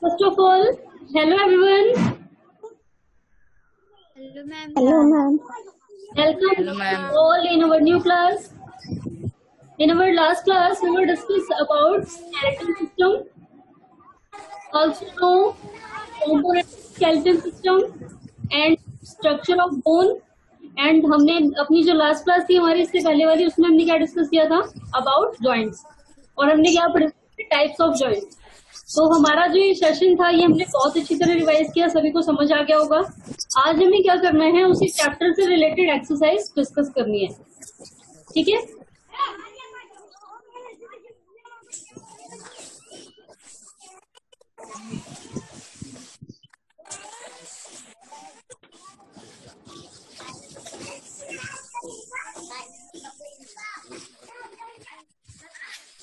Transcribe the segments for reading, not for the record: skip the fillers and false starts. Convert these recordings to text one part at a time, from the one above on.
First of all, hello everyone. Hello, ma'am. Hello, ma'am. Welcome Hello, ma'am. all in our new class. In our last class, we will discuss about skeleton system, also know component skeleton system and structure of bone. And हमने अपनी जो last class थी हमारी इससे पहले वाली उसमें हमने क्या डिस्कस किया था अबाउट जॉइंट्स और हमने क्या पढ़ा टाइप्स ऑफ जॉइंट्स। तो हमारा जो ये सेशन था ये हमने बहुत अच्छी तरह रिवाइज किया, सभी को समझ आ गया होगा। आज हमें क्या करना है, उसी चैप्टर से रिलेटेड एक्सरसाइज डिस्कस करनी है, ठीक है।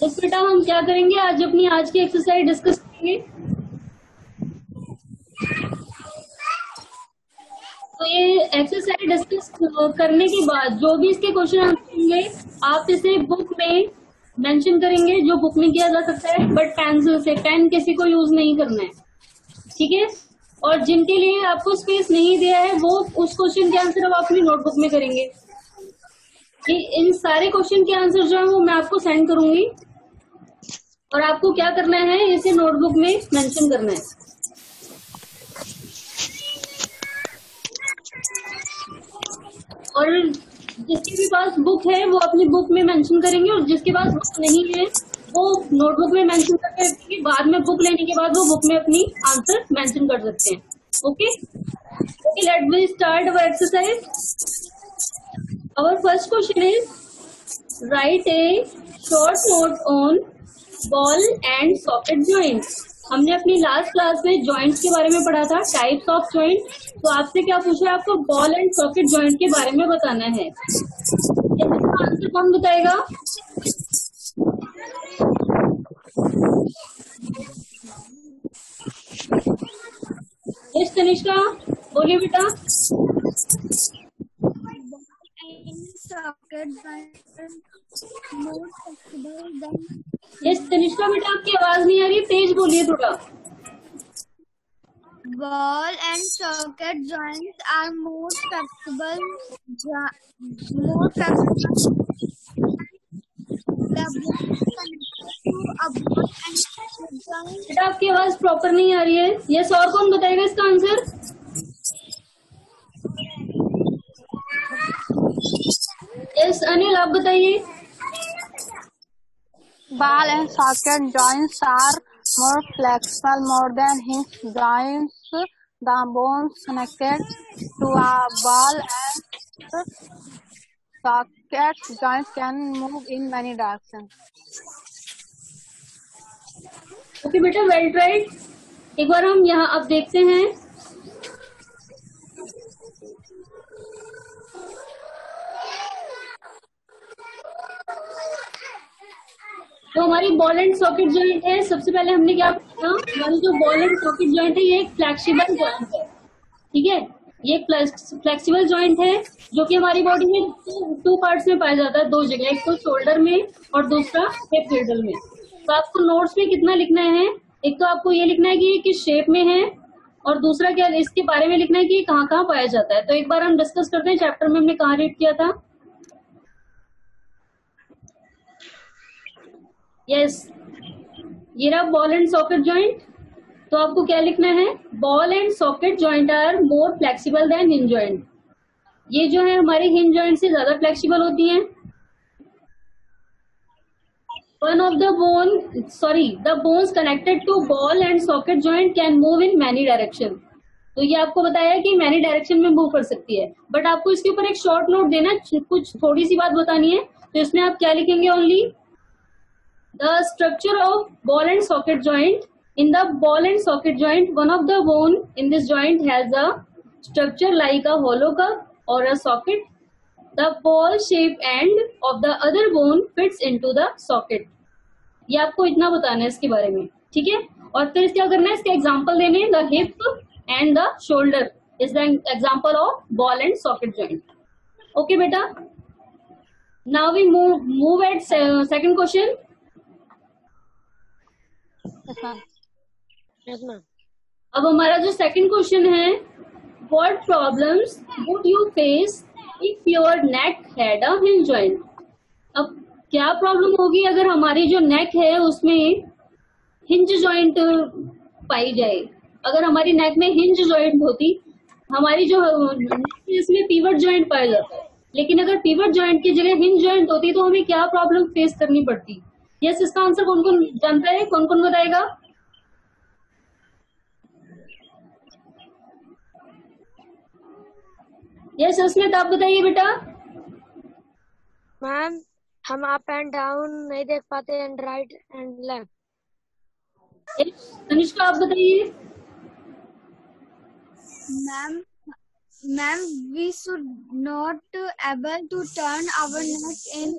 तो बेटा हम क्या करेंगे, आज अपनी आज की एक्सरसाइज डिस्कस करेंगे। तो ये एक्सरसाइज डिस्कस करने के बाद जो भी इसके क्वेश्चन आंसर होंगे आप इसे बुक में मेंशन करेंगे, जो बुक में किया जा सकता है, बट पेंसिल से, पेन किसी को यूज नहीं करना है, ठीक है। और जिनके लिए आपको स्पेस नहीं दिया है वो उस क्वेश्चन के आंसर अब अपनी नोटबुक में करेंगे। इन सारे क्वेश्चन के आंसर जो है वो मैं आपको सेंड करूंगी और आपको क्या करना है, इसे नोटबुक में मेंशन करना है। और जिसके भी पास बुक है वो अपनी बुक में मेंशन करेंगे और जिसके पास बुक नहीं है वो नोटबुक में मेंशन करके रखेंगे, बाद में बुक लेने के बाद वो बुक में अपनी आंसर मेंशन कर सकते हैं। Okay okay, let we start our exercise. Our first question is, write a short note on ball and socket joints. हमने अपनी लास्ट क्लास में जॉइंट्स के बारे में पढ़ा था, टाइप्स ऑफ जॉइंट। तो आपसे क्या पूछा है, आपको बॉल एंड सॉकेट जॉइंट के बारे में बताना है। इसका आंसर कौन बताएगा? यस तनिष्का, बोलिए बेटा। यस तनिष्का बेटा, आपकी आवाज नहीं आ रही, तेज बोलिए थोड़ा। Ball and socket joints are more flexible. The bones connected to a ball and socket joint. बेटा आपकी आवाज प्रॉपर नहीं आ रही है। यस, और कौन बताएगा इसका आंसर? यस अनिल, आप बताइए। Ball and socket joints are more flexible, more than hinge joints. The bones connected to a ball and socket joints can move in many directions. Okay बेटा, वेल ट्राइड। एक बार हम यहाँ अब देखते हैं। तो हमारी बॉल एंड सॉकेट जॉइंट है। सबसे पहले हमने क्या किया, हमारी जो बॉल एंड सॉकेट जॉइंट है ये एक फ्लेक्सिबल जॉइंट है, ठीक है। ये फ्लेक्सिबल जॉइंट है जो कि हमारी बॉडी में टू पार्ट्स में पाया जाता है, दो जगह, एक तो शोल्डर में और दूसरा हिप मिडल में। तो आपको नोट्स में कितना लिखना है, एक तो आपको ये लिखना है कि ये किस शेप में है और दूसरा क्या इसके बारे में लिखना है कि ये कहाँ कहाँ पाया जाता है। तो एक बार हम डिस्कस करते हैं चैप्टर में हमने कहाँ रीड किया था। यस, ये रहा बॉल एंड सॉकेट जॉइंट। तो आपको क्या लिखना है, ball and socket joint are more flexible than hinge joint. ये जो है हमारे हिंज जॉइंट से ज्यादा फ्लेक्सिबल होती हैं। One of the bones connected to ball and socket joint can move in many direction. तो ये आपको बताया कि मैनी डायरेक्शन में मूव कर सकती है, बट आपको इसके ऊपर एक शॉर्ट नोट देना, कुछ थोड़ी सी बात बतानी है। तो इसमें आप क्या लिखेंगे, only the structure of ball and socket joint. In the ball and socket joint, one of the bone in this joint has a structure like a hollow cup or a socket. The ball shaped end of the other bone fits into the socket. ये आपको इतना बताना है इसके बारे में, ठीक है। और फिर क्या करना है, इसके एग्जांपल देने, the hip and the shoulder is the example of ball and socket joint. Okay बेटा, now we move at second question. Yes, ma'am. Yes, ma'am. अब हमारा जो सेकंड क्वेश्चन है, what problems would you face if your neck had a hinge joint. अब क्या problem होगी अगर हमारी जो नेक है उसमें हिंज जॉइंट पाई जाए। अगर हमारी नेक में हिंज जॉइंट होती, हमारी जो नेक है इसमें पीवट जॉइंट पाया जाता है, लेकिन अगर पीवट जॉइंट की जगह हिंज जॉइंट होती तो हमें क्या प्रॉब्लम फेस करनी पड़ती। यस, इसका आंसर कौन कौन जानता है, कौन कौन बताएगा। यस, उसमें आप बताइए बेटा। मैम हम अप एंड डाउन नहीं देख पाते and right and left. Tanishka आप बताइए। Ma'am, we should not able to turn our neck in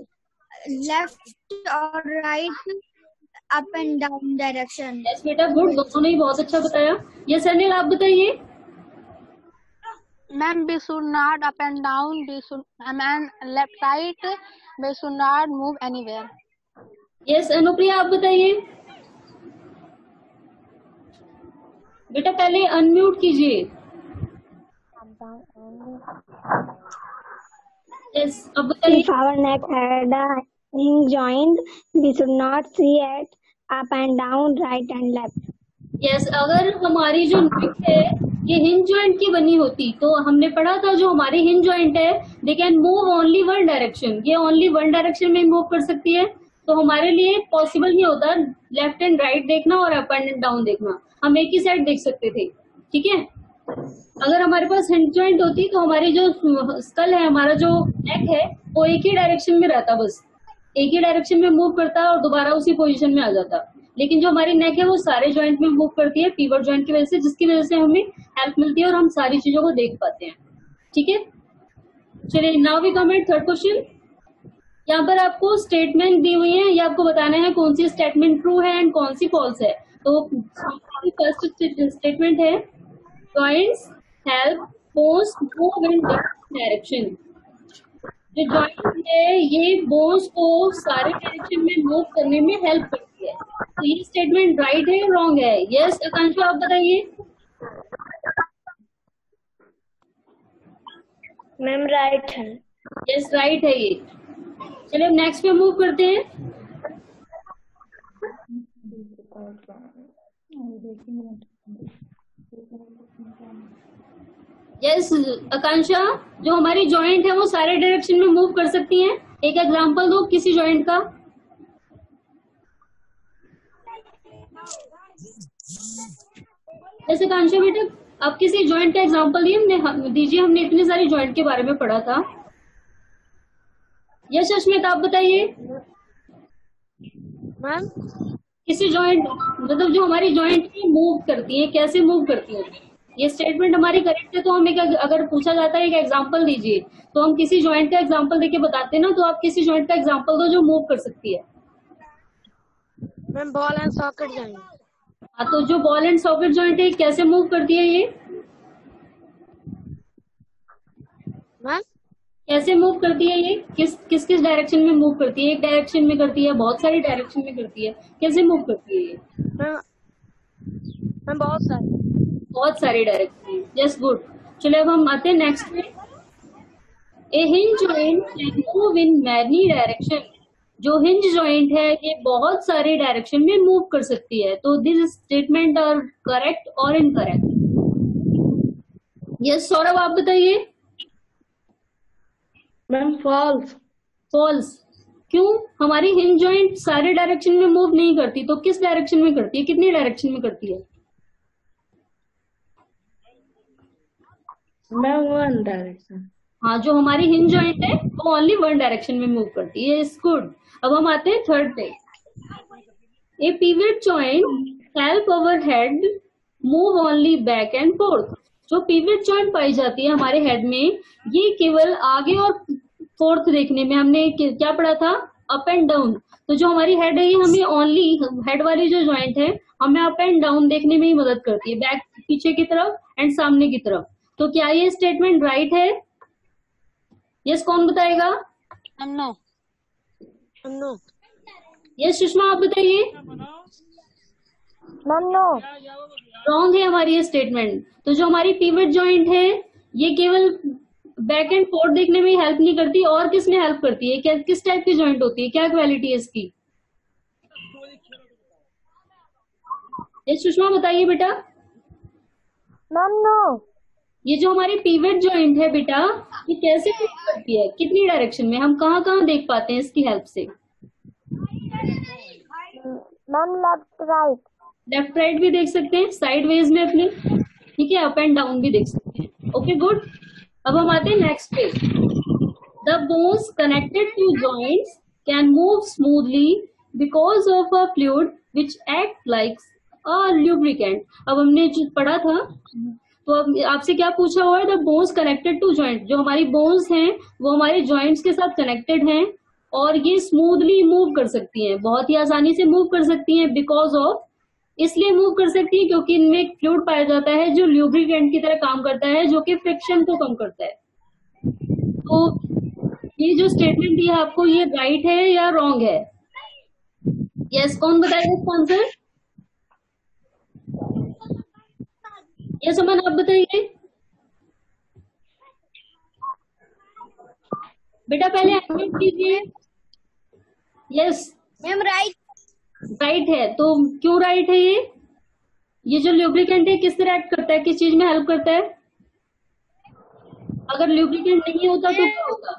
left or right, up and down direction. Yes बेटा, गुड, दोनों ने बहुत अच्छा बताया। यस अनिल आप बताइए। Ma'am, we should not up and down. We should, and left right. We should not move anywhere. Yes Anupriya आप बताइए। बेटा पहले अनम्यूट कीजिए। यस अब बताइए। If our neck had a hinge joint, we should not see it up and down, right and left. Yes, अगर हमारी जो नेक है ये हिंज जॉइंट की बनी होती तो हमने पढ़ा था जो हमारी हिंज जॉइंट है they can move only one direction, ये ओनली वन डायरेक्शन में मूव कर सकती है। तो हमारे लिए पॉसिबल नहीं होता लेफ्ट एंड राइट देखना और अप एंड डाउन देखना, हम एक ही साइड देख सकते थे। ठीक है, अगर हमारे पास हिंज जॉइंट होती तो हमारी जो स्कल है, हमारा जो नेक है वो एक ही डायरेक्शन में रहता, बस एक ही डायरेक्शन में मूव करता और दोबारा उसी पोजीशन में आ जाता। लेकिन जो हमारी नेक है वो सारे जॉइंट में मूव करती है पीवट जॉइंट की वजह से, जिसकी वजह से हमें हेल्प मिलती है और हम सारी चीजों को देख पाते हैं। ठीक है, चलिए now we come at third question. यहाँ पर आपको स्टेटमेंट दी हुई है, ये आपको बताना है कौन सी स्टेटमेंट ट्रू है एंड कौन सी फॉल्स है। तो फर्स्ट स्टेटमेंट है joints help bones move in direction. जो जॉइंट है ये बोन्स को सारे डायरेक्शन में मूव करने में हेल्प करती है। तो ये स्टेटमेंट राइट है या रॉन्ग है। यस आकांक्षा आप बताइए। मैम राइट है। यस राइट है ये। चलिए अब नेक्स्ट पे मूव करते हैं। यस आकांक्षा, जो हमारी जॉइंट है वो सारे डायरेक्शन में मूव कर सकती हैं, एक एग्जांपल दो किसी जॉइंट का। जैसे आकांक्षा बेटा आप किसी जॉइंट का एग्जांपल दीजिए, हमने इतनी सारी जॉइंट के बारे में पढ़ा था। यस अश्मित आप बताइए। मैम किसी जॉइंट मतलब जो हमारी जॉइंट मूव करती है, कैसे मूव करती है, ये स्टेटमेंट हमारी करेक्ट है तो हम अगर पूछा जाता है एक एग्जांपल दीजिए तो हम किसी जॉइंट का एग्जांपल देके बताते हैं ना, तो आप किसी जॉइंट का एग्जांपल दो जो मूव कर सकती है। Ma'am ball and socket joint. हाँ, तो जो बॉल एंड सॉकेट जॉइंट है कैसे मूव करती है, ये मैम कैसे मूव करती है, ये किस किस किस डायरेक्शन में मूव करती है, एक डायरेक्शन में करती है, बहुत सारी डायरेक्शन में करती है, कैसे मूव करती है ये। मैम बहुत सारी डायरेक्शन। Just good. चलिए अब हम आते हैं नेक्स्ट में। A hinge joint can move in many direction. जो हिंज जॉइंट है ये बहुत सारे डायरेक्शन में मूव कर सकती है। तो दिस स्टेटमेंट आर करेक्ट और इनकरेक्ट। यस सौरभ आप बताइए। Ma'am false. फॉल्स क्यों? हमारी हिंज जॉइंट सारे डायरेक्शन में मूव नहीं करती, तो किस डायरेक्शन में करती है, कितनी डायरेक्शन में करती है। Ma'am one direction. हाँ, जो हमारी हिंज जॉइंट है वो ओनली वन डायरेक्शन में मूव करती है। Is good. अब हम आते हैं थर्ड पे। ए pivot joint help our head move only back and fourth. जो पिवट जॉइंट पाई जाती है हमारे हेड में, ये केवल आगे और फोर्थ देखने में, हमने क्या पढ़ा था, अप एंड डाउन। तो जो हमारी हेड है ये हमें ओनली हेड वाली जो जॉइंट है हमें अप एंड डाउन देखने में ही मदद करती है, बैक पीछे की तरफ एंड सामने की तरफ। तो क्या ये स्टेटमेंट राइट है। यस कौन बताएगा। नो। नो। यस सुषमा आप बताइए। Ma'am no. रॉन्ग है हमारी ये स्टेटमेंट। तो जो हमारी पिवट जॉइंट है ये केवल बैक एंड फोर्थ देखने में हेल्प नहीं करती, और किस में हेल्प करती है, क्या किस टाइप की जॉइंट होती है, क्या क्वालिटी है इसकी? ये सुषमा बताइए बेटा। Ma'am no. ये जो हमारी पिवट जॉइंट है बेटा, ये कैसे हेल्प करती है, कितनी डायरेक्शन में, हम कहाँ कहाँ देख पाते हैं इसकी हेल्प से? Ma'am left right. Left right भी देख सकते हैं, साइड वेज में अपने, ठीक है, अप एंड डाउन भी देख सकते हैं। Okay good. अब हम आते हैं नेक्स्ट पे। The bones connected to joints can move smoothly because of a fluid which act like a lubricant. अब हमने जो पढ़ा था, तो अब आपसे क्या पूछा हुआ है? The bones connected to joint, जो हमारी बोन्स हैं वो हमारे जॉइंट्स के साथ कनेक्टेड हैं और ये स्मूथली मूव कर सकती हैं, बहुत ही आसानी से मूव कर सकती हैं। बिकॉज ऑफ, इसलिए मूव कर सकती है क्योंकि इनमें एक फ्लूइड पाया जाता है जो ल्यूब्रिकेंट की तरह काम करता है, जो कि फ्रिक्शन को कम करता है। तो ये जो स्टेटमेंट दी है आपको, ये राइट है या रॉन्ग है? यस, कौन बताएगा इसका आंसर? यस अमन, आप बताइए बेटा, पहले एडमिट कीजिए। Yes ma'am right. राइट है। तो क्यों राइट है ये जो ल्यूब्रिकेंट है किस तरह एक्ट करता है, किस चीज में हेल्प करता है? अगर ल्यूब्रिकेंट नहीं होता तो क्या होता?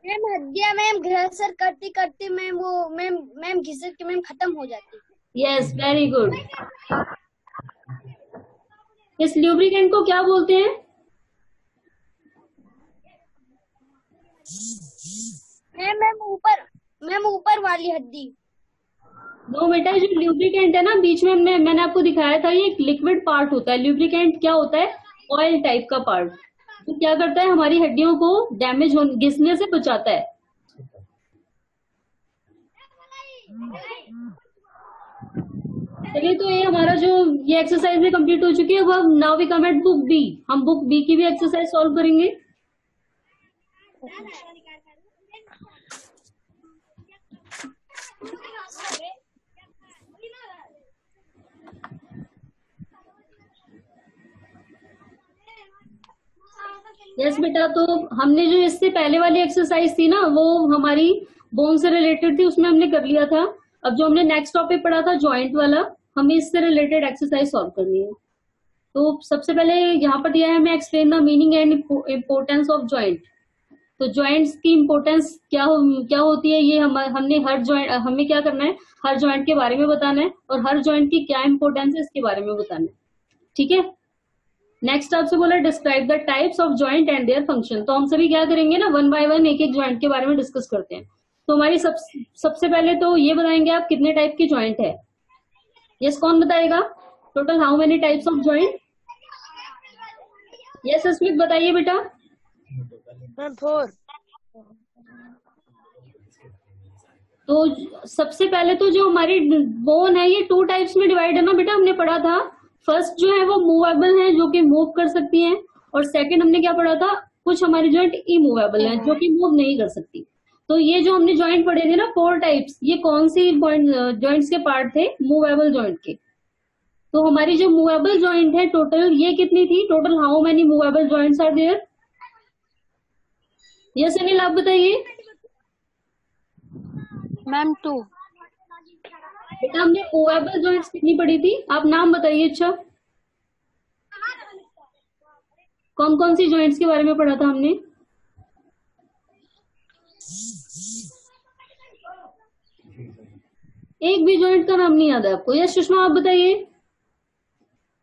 मैम हड्डियां मैम घसर करते करते मैम वो मैम घिसट के मैम खत्म हो जाती। Yes, very good. इस ल्यूब्रिकेंट को क्या बोलते हैं? मैम ऊपर वाली हड्डी। नो बेटा, जो ल्यूब्रिकेंट है ना, बीच में मैंने आपको दिखाया था, ये एक लिक्विड पार्ट होता है। ल्यूब्रिकेंट क्या होता है? ऑयल टाइप का पार्ट। तो क्या करता है, हमारी हड्डियों को डैमेज घिसने से बचाता है। चलिए, तो ये हमारा जो ये एक्सरसाइज में कंप्लीट हो चुकी है। अब now we come at book B. हम बुक बी की भी एक्सरसाइज सॉल्व करेंगे। यस बेटा, तो हमने जो इससे पहले वाली एक्सरसाइज थी ना, वो हमारी बोन से रिलेटेड थी, उसमें हमने कर लिया था। अब जो हमने नेक्स्ट टॉपिक पढ़ा था जॉइंट वाला, हमें इससे रिलेटेड एक्सरसाइज सॉल्व करनी है। तो सबसे पहले यहाँ पर दिया है हमें, explain the meaning and importance of joint. तो जॉइंट्स की इम्पोर्टेंस क्या होती है, ये हमने हर जॉइंट, हमें क्या करना है, हर जॉइंट के बारे में बताना है और हर जॉइंट की क्या इम्पोर्टेंस है इसके बारे में बताना है। ठीक है। नेक्स्ट आपसे बोला describe the types of joint and their function. तो हम सभी क्या करेंगे ना, वन बाय वन एक एक जॉइंट के बारे में डिस्कस करते हैं। तो हमारी सबसे पहले तो ये बताएंगे आप कितने टाइप की जॉइंट है। यस, कौन बताएगा? Total how many types of joint? Yes Asmit बताइए बेटा। मैम 4। तो सबसे पहले तो जो हमारी बोन है ये 2 टाइप्स में डिवाइड है ना बेटा, हमने पढ़ा था। फर्स्ट जो है वो मूवेबल है, जो कि मूव कर सकती हैं, और सेकंड हमने क्या पढ़ा था, कुछ हमारी जॉइंट इमूवेबल है, जो कि मूव नहीं कर सकती। तो ये जो हमने जॉइंट पढ़े थे ना 4 टाइप्स, ये कौन सी जॉइंट्स के पार्ट थे? मूवेबल जॉइंट के। तो हमारी जो मूवेबल जॉइंट है टोटल ये कितनी थी? Total how many movable joints are there? Yes Anil, आप बताइए। मैम 2। बेटा हमने मूवेबल जॉइंट्स कितनी पढ़ी थी? आप नाम बताइए। अच्छा, कौन कौन सी जॉइंट्स के बारे में पढ़ा था हमने? एक भी जॉइंट का नाम नहीं याद है आपको? यस सुषमा, आप बताइए।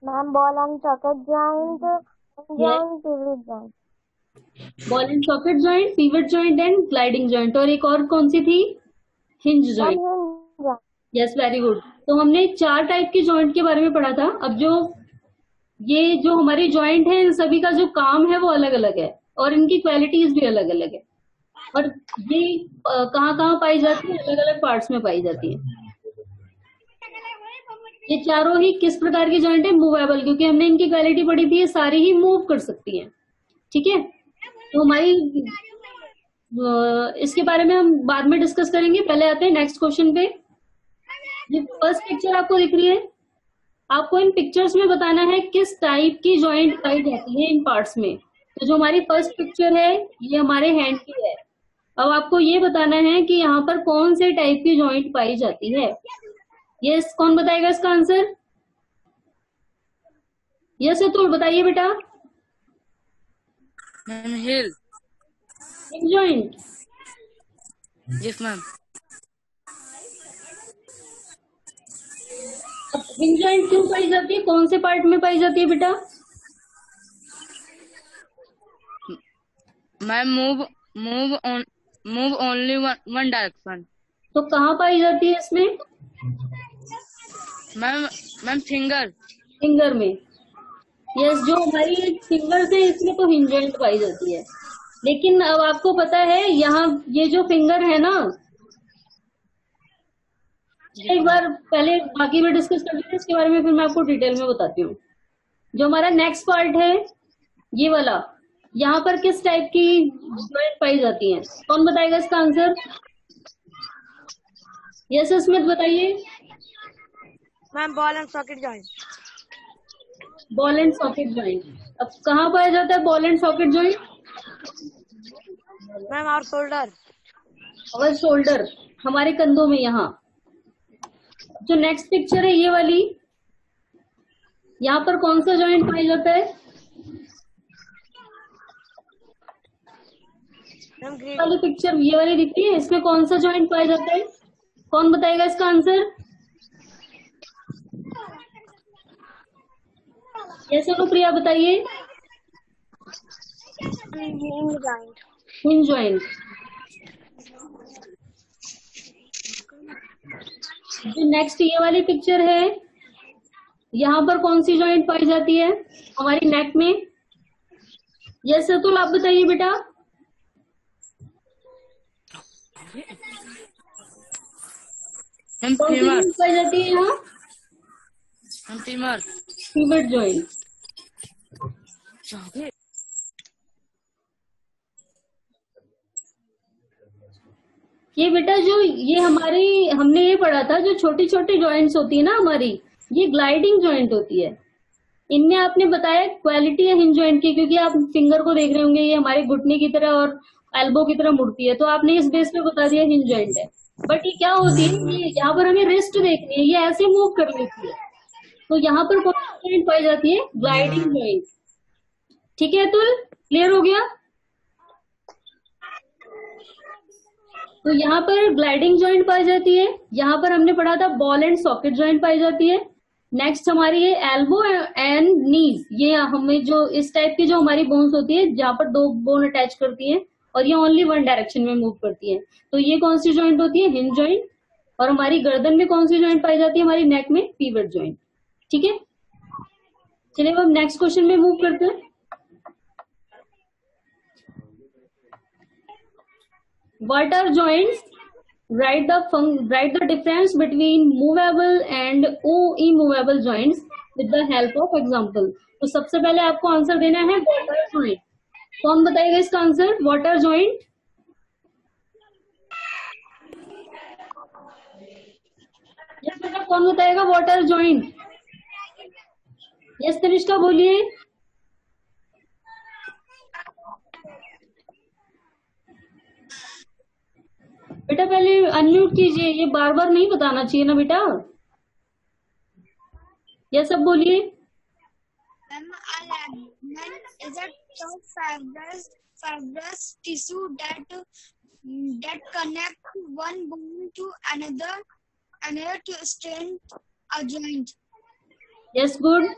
Ma'am ball and socket joint, pivot joint. Ball and socket joint, pivot joint and gliding joint. और एक और कौन सी थी? Hinge joint. Yes, very good. तो हमने 4 टाइप की जॉइंट के बारे में पढ़ा था। अब ये जो हमारी जॉइंट है, इन सभी का जो काम है वो अलग अलग है और इनकी क्वालिटीज भी अलग अलग है। और ये कहाँ कहाँ पाई जाती है? अलग अलग पार्ट्स में पाई जाती है। ये चारों ही किस प्रकार की जॉइंट है? मूवेबल, क्योंकि हमने इनकी क्वालिटी पढ़ी थी, ये सारी ही मूव कर सकती हैं। ठीक है। तो हमारी इसके बारे में हम बाद में डिस्कस करेंगे। पहले आते हैं नेक्स्ट क्वेश्चन पे। ये फर्स्ट पिक्चर आपको दिख रही है। आपको इन पिक्चर्स में बताना है किस टाइप की जॉइंट पाई जाती है इन पार्ट्स में। तो जो हमारी फर्स्ट पिक्चर है ये हमारे हैंड की है। अब आपको ये बताना है कि यहाँ पर कौन से टाइप की जॉइंट पाई जाती है। यस, कौन बताएगा इसका आंसर? यस अतुल बताइए बेटा। Ma'am hill. Hip joint. Yes ma'am. Hip joint क्यों पाई जाती है, कौन से पार्ट में पाई जाती है बेटा? Ma'am move only one direction. तो कहाँ पाई जाती है इसमें? Ma'am finger. फिंगर में। यस, जो हमारी फिंगर्स है इसमें तो हिंज जॉइंट पाई जाती है। लेकिन अब आपको पता है यहाँ ये जो फिंगर है ना, एक बार पहले बाकी भी डिस्कस कर लेते हैं इसके बारे में, फिर मैं आपको डिटेल में बताती हूँ। जो हमारा नेक्स्ट पार्ट है ये वाला, यहाँ पर किस टाइप की जॉइंट पाई जाती है? कौन बताएगा इसका आंसर? यस स्मिथ बताइए। Ma'am ball and socket joint. Ball and socket joint. अब कहाँ पाया जाता है ball and socket joint? Ma'am और शोल्डर। और शोल्डर, हमारे कंधों में यहाँ। जो नेक्स्ट पिक्चर है ये वाली, यहाँ पर कौन सा जॉइंट पाया जाता है? वाली पिक्चर ये वाली दिख रही है, इसमें कौन सा जॉइंट पाया जाता है? कौन बताएगा इसका आंसर? यस अनुप्रिया बताइए। Hinge joint. जो नेक्स्ट ये वाली पिक्चर है, यहाँ पर कौन सी जॉइंट पाई जाती है? हमारी नेक में। यस अतुल आप बताइए बेटा। कौन सी जॉइंट पाई जाती है यहाँ? फीमर। Fever joint. ये बेटा जो ये हमारी हमने ये पढ़ा था, जो छोटी छोटी जॉइंट्स होती है ना हमारी, ये ग्लाइडिंग जॉइंट होती है। इनमें आपने बताया क्वालिटी है हिंज जॉइंट की, क्योंकि आप फिंगर को देख रहे होंगे ये हमारे घुटने की तरह और एल्बो की तरह मुड़ती है, तो आपने इस बेस पे बता दिया हिंज जॉइंट है। बट ये क्या होती है, ये यहाँ पर हमें रिस्ट देखनी है, ये ऐसे मूव कर लेती है, तो यहाँ पर कौन सी जॉइंट पाई जाती है? Gliding joint. ठीक है अतुल, क्लियर हो गया? तो यहाँ पर ग्लाइडिंग जॉइंट पाई जाती है। यहाँ पर हमने पढ़ा था बॉल एंड सॉकेट जॉइंट पाई जाती है। नेक्स्ट हमारी है एल्बो एंड नीज। ये हमें जो इस टाइप की जो हमारी बोन्स होती है, जहाँ पर दो बोन अटैच करती है और ये ओनली वन डायरेक्शन में मूव करती है, तो ये कौन सी जॉइंट होती है? Hinge joint. और हमारी गर्दन में कौन सी जॉइंट पाई जाती है? हमारी नेक में पिवट जॉइंट। ठीक है, चलिए अब नेक्स्ट क्वेश्चन में मूव करते हैं। What are joints? Write the difference between movable and immovable joints with the help of example. तो सबसे पहले आपको आंसर देना है what are joint। कौन बताएगा इसका answer? what are joint? Yes बेटा, कौन बताएगा what are joint? Yes Tanishka बोलिए। बेटा पहले अनम्यूट कीजिए, ये बार बार नहीं बताना चाहिए ना बेटा। ये सब बोलिए। Is a fibrous tissue that connect one bone to another to strengthen a joint. Yes good.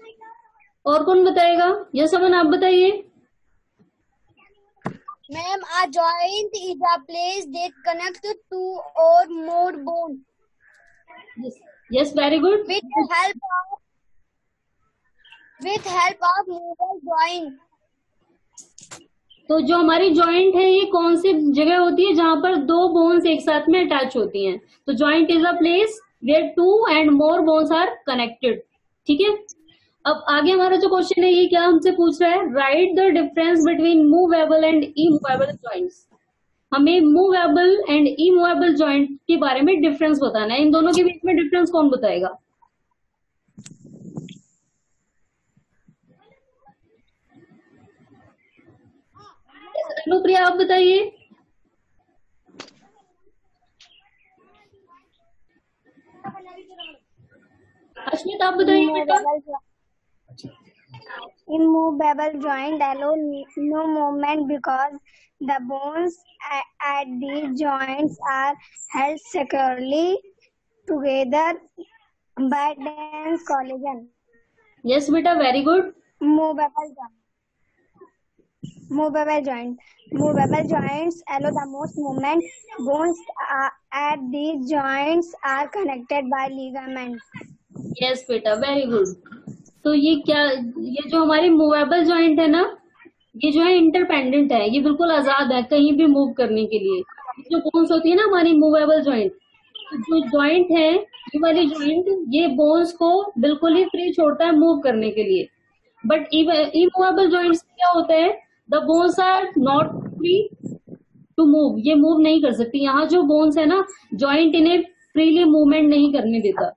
और कौन बताएगा? यस अमन आप बताइए। Ma'am, a joint is a place that connects two or more bones. Yes, very good. With help of movable joint. तो जो हमारी joint है ये कौन सी जगह होती है जहां पर दो बोन्स एक साथ में अटैच होती हैं? तो joint is a place where two and more bones are connected. ठीक है, अब आगे हमारा जो क्वेश्चन है ये क्या हमसे पूछ रहा है? Right the difference between movable and immovable joints. हमें मूवेबल एंड इमूवेबल जॉइंट के बारे में डिफरेंस बताना है। इन दोनों के बीच में डिफरेंस कौन बताएगा? अनुप्रिया, आप बताइए। अश्मित, आप बताइए बेटा। Immovable joint allow no movement because the bones at these joints are held securely together by dense collagen. Yes बेटा, very good. Movable joint. Movable joints allow the most movement. Bones at these joints are connected by ligaments. Yes बेटा, very good. तो ये जो हमारी movable joint है ना, ये जो है इंटरपेंडेंट है, ये बिल्कुल आजाद है कहीं भी मूव करने के लिए। जो बोन्स होती है ना हमारी मूवेबल जॉइंट, जो जॉइंट है ये वाली जॉइंट, ये बोन्स को बिल्कुल ही फ्री छोड़ता है मूव करने के लिए। बट इमूवेबल जॉइंट्स क्या होता है, the bones are not free to move, ये मूव नहीं कर सकती। यहाँ जो बोन्स है ना, जॉइंट इन्हें फ्रीली मूवमेंट नहीं करने देता।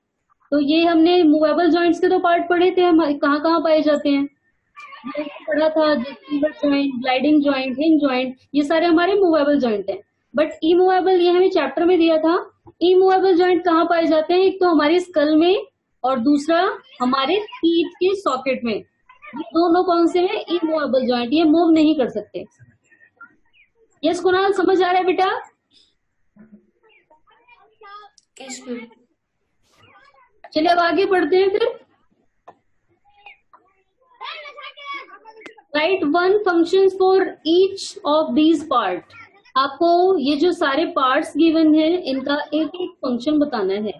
तो ये हमने मूवेबल जॉइंट्स के तो पार्ट पढ़े थे, हम कहाँ कहाँ पाए जाते हैं, पढ़ा था joint, gliding joint, hinge joint, ये सारे हमारे मूवेबल जॉइंट हैं। बट इमूवेबल ये हमें चैप्टर में दिया था। इमूवेबल जॉइंट कहाँ पाए जाते हैं? एक तो हमारे स्कल में और दूसरा हमारे टीथ के सॉकेट में। ये दोनों कौन से हैं? इमूवेबल जॉइंट, ये मूव नहीं कर सकते। यस कुणाल, समझ आ रहा है बेटा? चलिए अब आगे बढ़ते हैं फिर। Right one functions for each of these part. आपको ये जो सारे पार्ट्स गिवन है, इनका एक एक फंक्शन बताना है।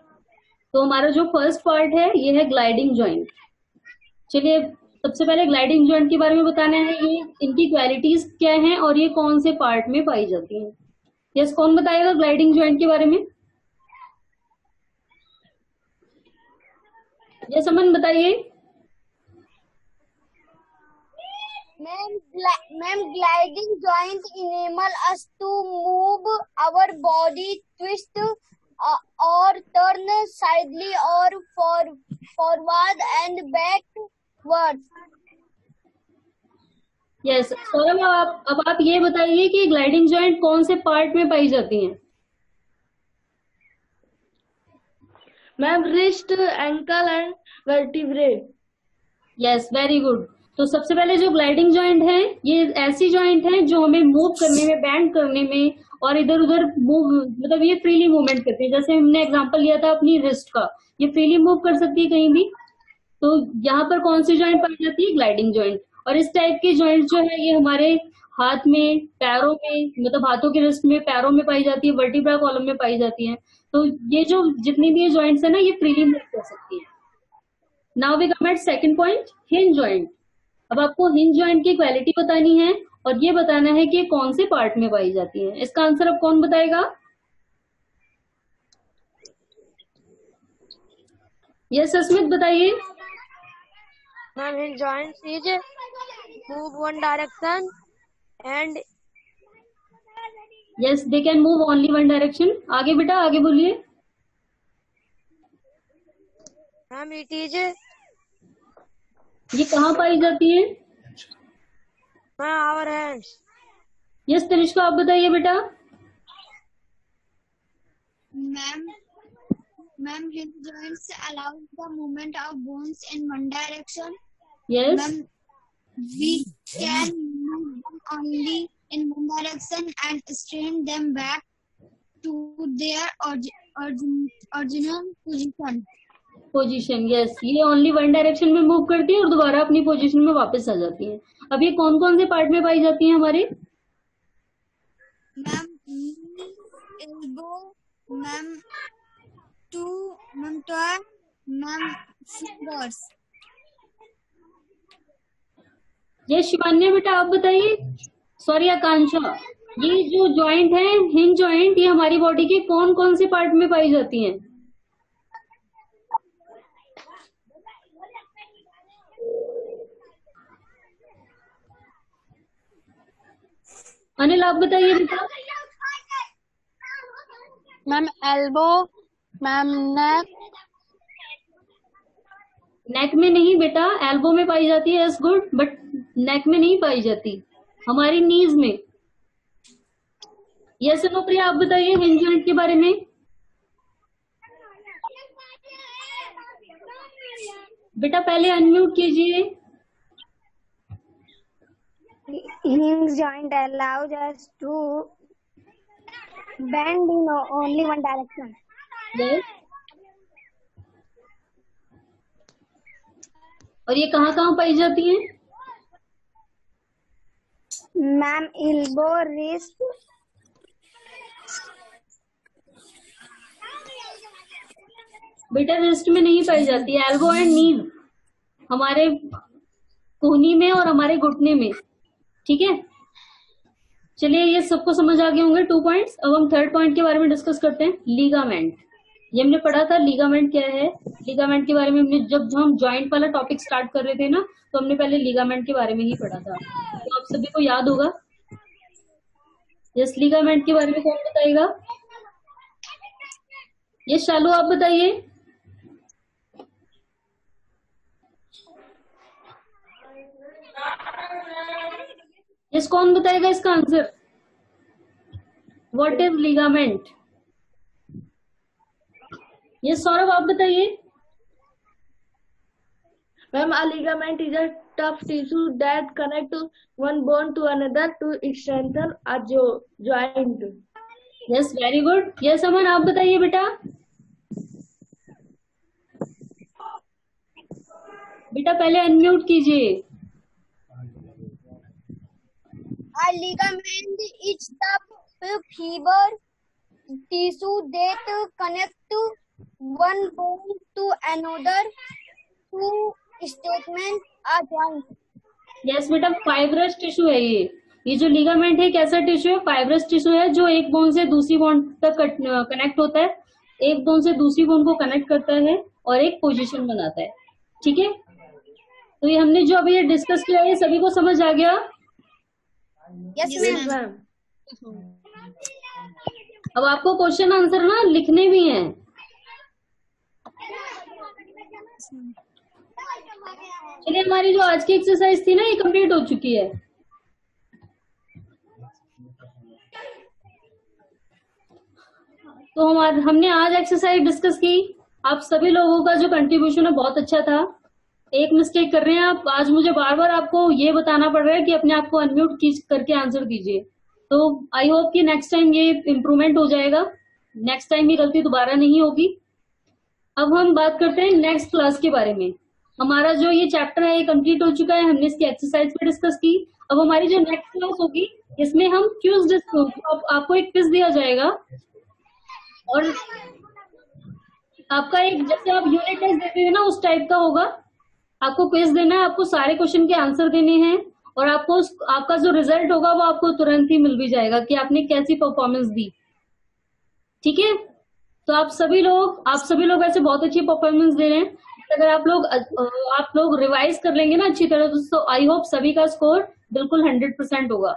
तो हमारा जो फर्स्ट पार्ट है ये है ग्लाइडिंग जॉइंट। चलिए सबसे पहले ग्लाइडिंग जॉइंट के बारे में बताना है, ये इनकी क्वालिटीज क्या हैं और ये कौन से पार्ट में पाई जाती हैं। यस, कौन बताएगा ग्लाइडिंग जॉइंट के बारे में? यस अमन, बताइए। Ma'am, gliding joint enable us to move our body, twist or turn sidely or forward and backward. Yes Saurabh, अब आप ये बताइए कि ग्लाइडिंग जॉइंट कौन से पार्ट में पाई जाती हैं? Ma'am wrist, ankle and vertebrae. Yes, very good. तो सबसे पहले जो ग्लाइडिंग जॉइंट है, ये ऐसी जॉइंट है जो हमें मूव करने में, बैंड करने में और इधर उधर मूव, मतलब ये फ्रीली मूवमेंट करती है। जैसे हमने एग्जांपल लिया था अपनी रिस्ट का, ये फ्रीली मूव कर सकती है कहीं भी। तो यहाँ पर कौन सी जॉइंट पाई जाती है? Gliding joint. और इस टाइप की जॉइंट जो है ये हमारे हाथ में, पैरों में, मतलब हाथों की रिस्ट में, पैरों में पाई जाती है, वर्टिब्रा कॉलम में पाई जाती है। तो ये जो जितनी भी जॉइंट्स है ना, ये फ्रीली मूव कर सकती है। Now we come at second point, hinge joint. अब आपको हिंज जॉइंट की क्वालिटी बतानी है और ये बताना है कि कौन से पार्ट में पाई जाती है। इसका आंसर अब कौन बताएगा? यस अस्मित, बताइए। Ma'am, hinge joints is move one direction and yes, they can move only one direction. आगे बेटा, आगे बोलिए। ma'am it is ये कहाँ पाई जाती है? our hands. यस तनिष्का, आप बताइए बेटा। Ma'am, hinge joints allow the movement of bones in one direction. Yes, Ma'am, we can move them only in one direction and straighten them back to their original position. Yes, ये only one direction में move करती है और दोबारा अपनी position में वापस आ जाती है। अब ये कौन कौन से पार्ट में पाई जाती है हमारे? Ma'am, knee, elbow, ma'am, toe, ma'am, fingers. ये शिवान्या बेटा, आप बताइए। सॉरी आकांक्षा, ये जो जॉइंट है हिंज जॉइंट, ये हमारी बॉडी के कौन कौन से पार्ट में पाई जाती हैं? अनिल, आप बताइए बेटा। मैम एल्बो, मैम नेक, नेक में नहीं बेटा, एल्बो में पाई जाती है, इज गुड, बट नेक में नहीं पाई जाती, हमारी नीज में। यस नो प्रिया, आप बताइए हिंज जॉइंट के बारे में। बेटा पहले अनम्यूट कीजिए। Hinge joint allows us to bend in only one direction. Yes. और ये कहाँ कहाँ पाई जाती है? Ma'am, elbow, wrist. बेटा रिस्ट में नहीं पाई जाती है, एल्बो एंड नीज हमारे कोहनी में और हमारे घुटने में। ठीक है, चलिए ये सबको समझ आ गए होंगे 2 पॉइंट्स। अब हम थर्ड पॉइंट के बारे में डिस्कस करते हैं, लीगामेंट। ये हमने पढ़ा था लीगामेंट क्या है। लीगामेंट के बारे में हमने जब हम जॉइंट वाला टॉपिक स्टार्ट कर रहे थे ना, तो हमने पहले लीगामेंट के बारे में ही पढ़ा था, तो आप सभी को याद होगा। यस, लीगामेंट के बारे में कौन बताएगा? ये शालू आप बताइए। यस, कौन बताएगा इसका answer? What is ligament? Yes Saurabh आप बताइए। Ma'am, a ligament is a tough tissue that connects one bone to another to strengthen a joint. Yes, very good. Yes Aman आप बताइए बेटा। बेटा पहले अनम्यूट कीजिए। A ligament is the fiber tissue that connect one bone to another to strengthen a joint. Yes बेटा, fibrous tissue है ये जो लिगामेंट है कैसा टिश्यू है? फाइब्रस टिश्यू है, जो एक बोन से दूसरी बोन तक कनेक्ट होता है, एक बोन से दूसरी बोन को कनेक्ट करता है और एक पोजीशन बनाता है। ठीक है, तो ये हमने जो अभी ये डिस्कस किया है सभी को समझ आ गया? Yes, ma'am. अब आपको क्वेश्चन आंसर ना लिखने भी हैं। चलिए, हमारी जो आज की एक्सरसाइज थी ना ये कंप्लीट हो चुकी है। तो हमने आज एक्सरसाइज डिस्कस की। आप सभी लोगों का जो कंट्रीब्यूशन है बहुत अच्छा था। एक मिस्टेक कर रहे हैं आप, आज मुझे बार बार आपको ये बताना पड़ रहा है कि अपने आप को अनम्यूट करके आंसर दीजिए। तो आई होप कि नेक्स्ट टाइम ये इम्प्रूवमेंट हो जाएगा, नेक्स्ट टाइम ये गलती दोबारा नहीं होगी। अब हम बात करते हैं नेक्स्ट क्लास के बारे में। हमारा जो ये चैप्टर है ये कंप्लीट हो चुका है, हमने इसकी एक्सरसाइज पे डिस्कस की। अब हमारी जो नेक्स्ट क्लास होगी इसमें हम क्विज डिस्कस, आपको एक क्विज दिया जाएगा और आपका एक, जैसे आप यूनिट टेस्ट देते थे ना उस टाइप का होगा। आपको क्विज देना है, आपको सारे क्वेश्चन के आंसर देने हैं और आपको आपका जो रिजल्ट होगा वो आपको तुरंत ही मिल भी जाएगा कि आपने कैसी परफॉर्मेंस दी। ठीक है, तो आप सभी लोग ऐसे बहुत अच्छी परफॉर्मेंस दे रहे हैं। अगर आप लोग रिवाइज कर लेंगे ना अच्छी तरह, तो आई होप सभी का स्कोर बिल्कुल 100% होगा।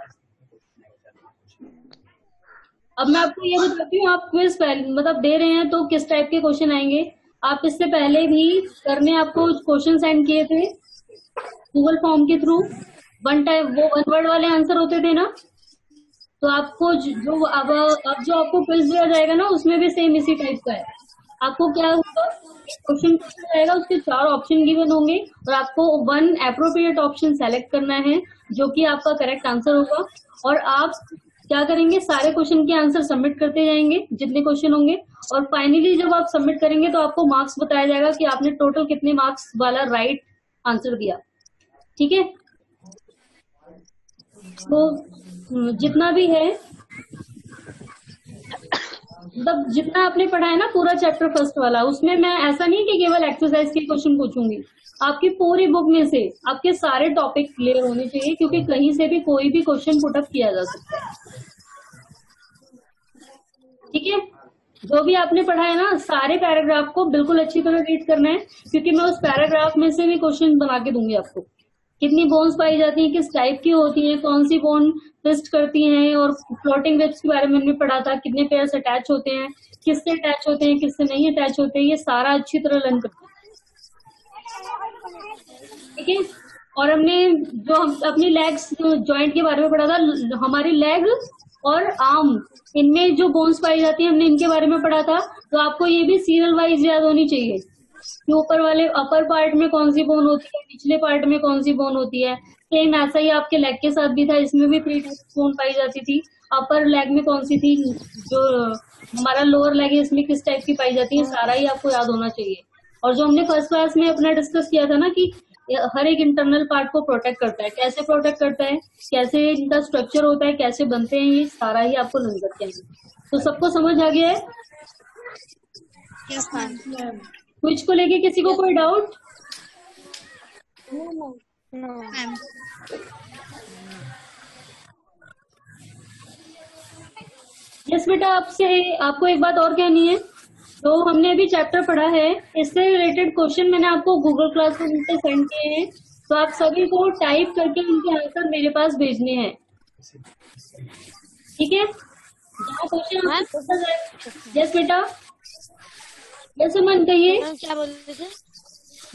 अब मैं आपको ये बताती हूँ, आप क्विज मतलब दे रहे हैं तो किस टाइप के क्वेश्चन आएंगे। आप इससे पहले भी करने आपको क्वेश्चन सेंड किए थे गूगल फॉर्म के थ्रू, वन वर्ड वाले आंसर होते थे ना, तो आपको जो अब जो आपको क्विज दिया जाएगा ना उसमें भी सेम इसी टाइप का है। आपको क्या होगा, क्वेश्चन आएगा, उसके 4 ऑप्शन गिवन होंगे और आपको 1 एप्रोप्रिएट ऑप्शन सेलेक्ट करना है जो कि आपका करेक्ट आंसर होगा। और आप क्या करेंगे, सारे क्वेश्चन के आंसर सबमिट करते जाएंगे जितने क्वेश्चन होंगे, और फाइनली जब आप सबमिट करेंगे तो आपको मार्क्स बताया जाएगा कि आपने टोटल कितने मार्क्स वाला राइट आंसर दिया। ठीक है, तो जितना भी है, मतलब जितना आपने पढ़ा है ना पूरा चैप्टर फर्स्ट वाला, उसमें मैं ऐसा नहीं कि केवल एक्सरसाइज के क्वेश्चन पूछूंगी, आपकी पूरी बुक में से आपके सारे टॉपिक क्लियर होने चाहिए, क्योंकि कहीं से भी कोई भी क्वेश्चन पुटअप किया जा सकता है। ठीक है, जो भी आपने पढ़ा है ना सारे पैराग्राफ को बिल्कुल अच्छी तरह रीड करना है, क्योंकि मैं उस पैराग्राफ में से भी क्वेश्चन बना के दूंगी आपको। कितनी बोन्स पाई जाती हैं, किस टाइप की होती हैं, कौन सी बोन ट्विस्ट करती हैं, और फ्लोटिंग वेब्स के बारे में हमने पढ़ा था, कितने पेयर्स अटैच होते हैं, किससे अटैच होते हैं, किससे नहीं अटैच होते हैं, ये सारा अच्छी तरह लर्न करते हैं। ठीक है। और हमने जो अपनी लेग्स जॉइंट के बारे में पढ़ा था, हमारी लेग और आर्म, इनमें जो बोन्स पाई जाती है हमने इनके बारे में पढ़ा था। तो आपको ये भी सीरियल वाइज याद होनी चाहिए कि ऊपर वाले अपर पार्ट में कौन सी बोन होती है, निचले पार्ट में कौन सी बोन होती है। सेम ऐसा ही आपके लेग के साथ भी था, इसमें भी 3 बोन पाई जाती थी। अपर लेग में कौन सी थी, जो हमारा लोअर लेग है इसमें किस टाइप की पाई जाती है, सारा ही आपको याद होना चाहिए। और जो हमने फर्स्ट क्लास में अपना डिस्कस किया था ना कि हर एक इंटरनल पार्ट को प्रोटेक्ट करता है, कैसे प्रोटेक्ट करता है, कैसे इनका स्ट्रक्चर होता है, कैसे बनते हैं, ये सारा ही आपको लर्न करते हैं। तो सबको समझ आ गया है? क्विज को लेके किसी को कोई डाउट? यस बेटा, आपको एक बात और कहनी है। तो हमने अभी चैप्टर पढ़ा है, इससे रिलेटेड क्वेश्चन मैंने आपको गूगल क्लासरूम पे सेंड किए हैं। तो आप सभी को टाइप करके उनके आंसर मेरे पास भेजने हैं। ठीक है? जहाँ क्वेश्चन। यस बेटा, यस मन कहिए। क्या बोल रहे थे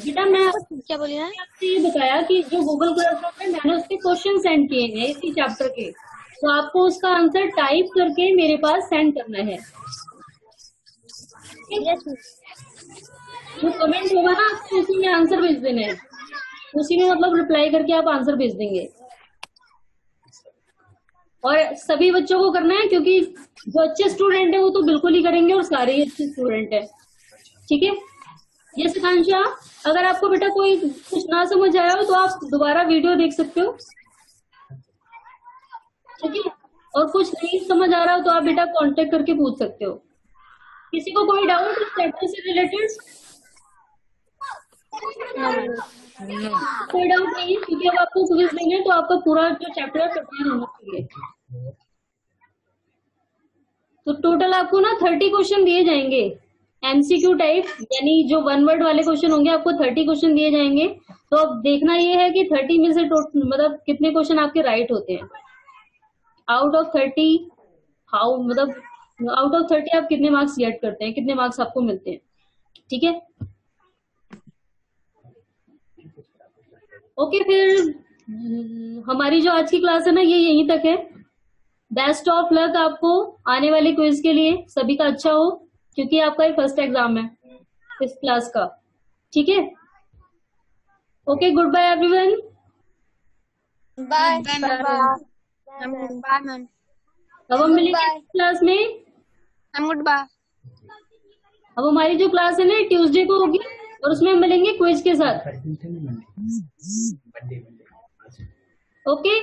बेटा मैं क्या बोली है? आपसे ये बताया कि जो गूगल क्लासरूम में मैंने उसके क्वेश्चन सेंड किए हैं इसी चैप्टर के, तो आपको उसका आंसर टाइप करके मेरे पास सेंड करना है। जो कमेंट होगा ना आपको उसी में आंसर भेज देना है, उसी में मतलब रिप्लाई करके आप आंसर भेज देंगे। और सभी बच्चों को करना है, क्योंकि जो अच्छे स्टूडेंट है वो तो बिल्कुल ही करेंगे और सारे ही अच्छे स्टूडेंट है। ठीक है? ये सिकांक्षा, अगर आपको बेटा कोई कुछ ना समझ आया हो तो आप दोबारा वीडियो देख सकते हो। ठीक है? और कुछ नहीं समझ आ रहा हो तो आप बेटा कांटेक्ट करके पूछ सकते हो। किसी को कोई डाउट इस चैप्टर से रिलेटेड? कोई डाउट नहीं है, क्योंकि अब आपको क्विज देंगे तो आपका पूरा जो चैप्टर है प्रिपेयर होना चाहिए। तो टोटल आपको ना 30 क्वेश्चन दिए जाएंगे एमसीक्यू टाइप, यानी जो 1 वर्ड वाले क्वेश्चन होंगे आपको 30 क्वेश्चन दिए जाएंगे। तो अब देखना ये है कि 30 में से मतलब कितने क्वेश्चन आपके राइट होते हैं। आउट ऑफ 30 आउट ऑफ 30 आप कितने मार्क्स गेट करते हैं, कितने मार्क्स आपको मिलते हैं। ठीक है? ओके, फिर हमारी जो आज की क्लास है ना ये यहीं तक है। बेस्ट ऑफ लक आपको आने वाले क्विज के लिए, सभी का अच्छा हो, क्योंकि आपका ये फर्स्ट एग्जाम है इस क्लास का। ठीक है? Okay, goodbye everyone. Bye ma'am. अब हम मिलेंगे क्लास में। Goodbye. अब हमारी जो क्लास है ना ट्यूसडे को होगी और उसमें हम मिलेंगे क्विज के साथ। Okay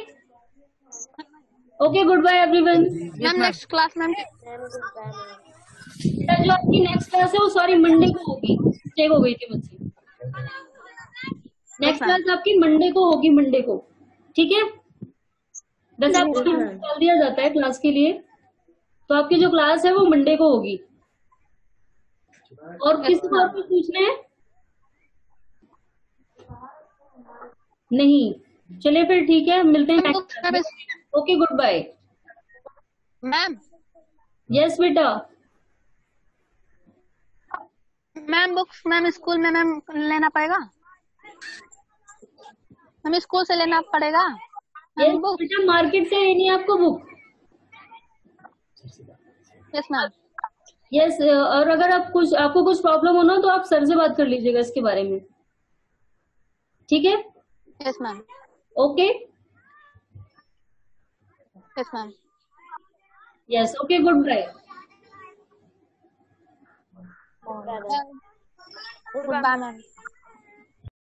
okay, goodbye everyone. Ma'am next class ma'am जो आपकी नेक्स्ट क्लास है वो सॉरी मंडे को होगी, मिस्टेक हो गई थी मुझसे। नेक्स्ट क्लास आपकी मंडे को होगी, मंडे को। ठीक है? वैसे आपको डाल दिया जाता है क्लास के लिए, तो आपकी जो क्लास है वो मंडे को होगी। और किसी को और कुछ पूछना है? नहीं? चलिए फिर ठीक है, मिलते हैं नेक्स्ट क्लास में। Okay, goodbye ma'am. Yes बेटा। मैम बुक्स मैम स्कूल में मैम लेना पड़ेगा? मैम स्कूल से लेना पड़ेगा? यस बेटा, मार्केट से लेनी है आपको बुक। Yes ma'am. यस, और अगर आपको कुछ प्रॉब्लम हो ना तो आप सर से बात कर लीजिएगा इसके बारे में। ठीक है? Yes ma'am. Okay yes ma'am. Yes, okay, goodbye. Goodbye ma'am.